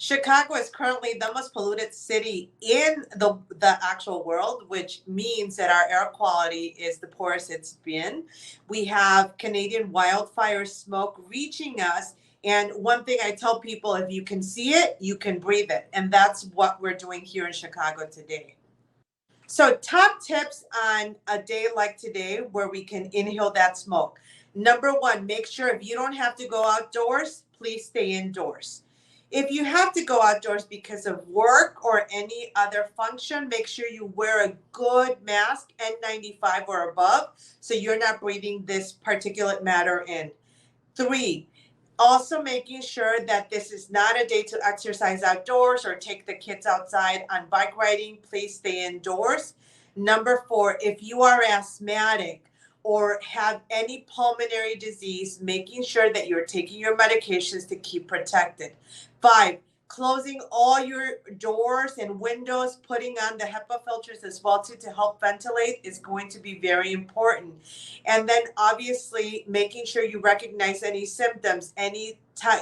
Chicago is currently the most polluted city in the actual world, which means that our air quality is the poorest it's been. We have Canadian wildfire smoke reaching us. And one thing I tell people, if you can see it, you can breathe it. And that's what we're doing here in Chicago today. So, top tips on a day like today where we can inhale that smoke. Number one, make sure if you don't have to go outdoors, please stay indoors. If you have to go outdoors because of work or any other function, make sure you wear a good mask, N95 or above, so you're not breathing this particulate matter in. Three, also making sure that this is not a day to exercise outdoors or take the kids outside on bike riding. Please stay indoors. Number four, if you are asthmatic or have any pulmonary disease, making sure that you're taking your medications to keep protected. Five, closing all your doors and windows, putting on the HEPA filters as well too, to help ventilate is going to be very important. And then obviously making sure you recognize any symptoms, any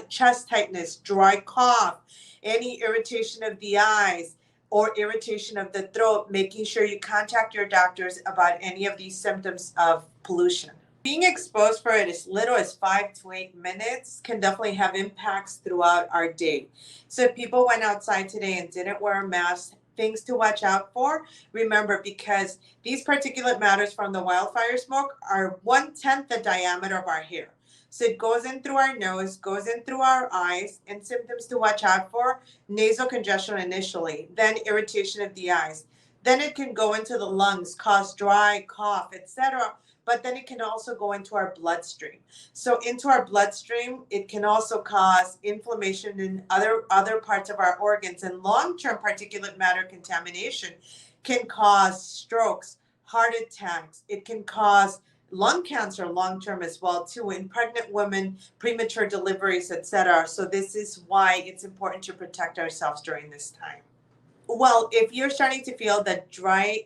chest tightness, dry cough, any irritation of the eyes or irritation of the throat, making sure you contact your doctors about any of these symptoms of pollution. Being exposed for as little as 5 to 8 minutes can definitely have impacts throughout our day. So if people went outside today and didn't wear a mask, things to watch out for, remember, because these particulate matters from the wildfire smoke are 1/10 the diameter of our hair. So it goes in through our nose, goes in through our eyes, and symptoms to watch out for: nasal congestion initially, then irritation of the eyes. Then it can go into the lungs, cause dry cough, etc. But then it can also go into our bloodstream. So into our bloodstream, it can also cause inflammation in other parts of our organs. And long-term particulate matter contamination can cause strokes, heart attacks. It can cause lung cancer long-term as well too, in pregnant women, premature deliveries, etc. So this is why it's important to protect ourselves during this time. Well, if you're starting to feel that dry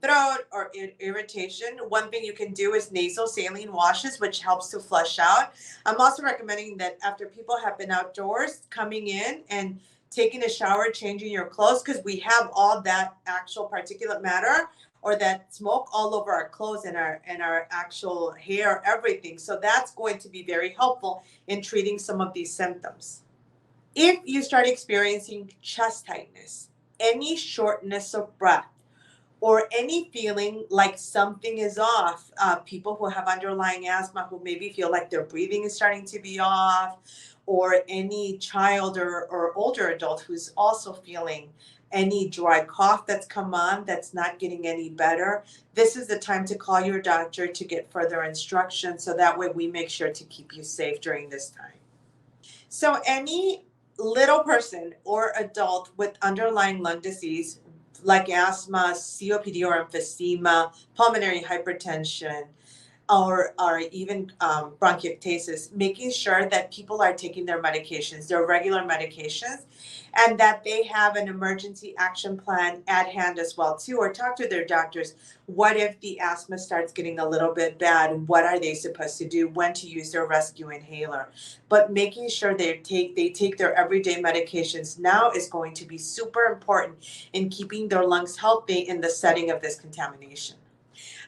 throat or irritation, one thing you can do is nasal saline washes, which helps to flush out. I'm also recommending that after people have been outdoors, coming in and taking a shower, changing your clothes, because we have all that actual particulate matter or that smoke all over our clothes and our actual hair, everything. So that's going to be very helpful in treating some of these symptoms. If you start experiencing chest tightness, any shortness of breath, or any feeling like something is off, people who have underlying asthma who maybe feel like their breathing is starting to be off, or any child or older adult who's also feeling any dry cough that's come on that's not getting any better, this is the time to call your doctor to get further instructions, so that way we make sure to keep you safe during this time. So any little person or adult with underlying lung disease like asthma, COPD or emphysema, pulmonary hypertension, or even bronchiectasis, making sure that people are taking their medications, their regular medications, and that they have an emergency action plan at hand as well too, or talk to their doctors. What if the asthma starts getting a little bit bad? What are they supposed to do? When to use their rescue inhaler? But making sure they take their everyday medications now is going to be super important in keeping their lungs healthy in the setting of this contamination.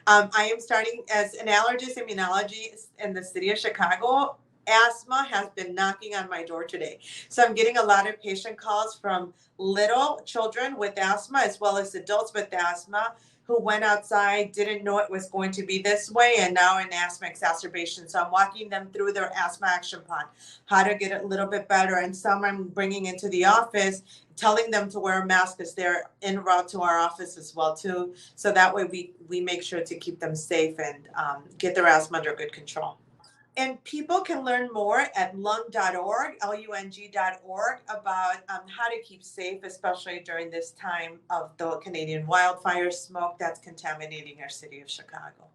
I am starting as an allergist immunologist in the city of Chicago. Asthma has been knocking on my door today. So I'm getting a lot of patient calls from little children with asthma as well as adults with asthma who went outside, didn't know it was going to be this way, and now in asthma exacerbation. So I'm walking them through their asthma action plan, how to get it a little bit better. And some I'm bringing into the office, telling them to wear a mask as they're en route to our office as well too. So that way we make sure to keep them safe and get their asthma under good control. And people can learn more at lung.org, lung.org, about how to keep safe, especially during this time of the Canadian wildfire smoke that's contaminating our city of Chicago.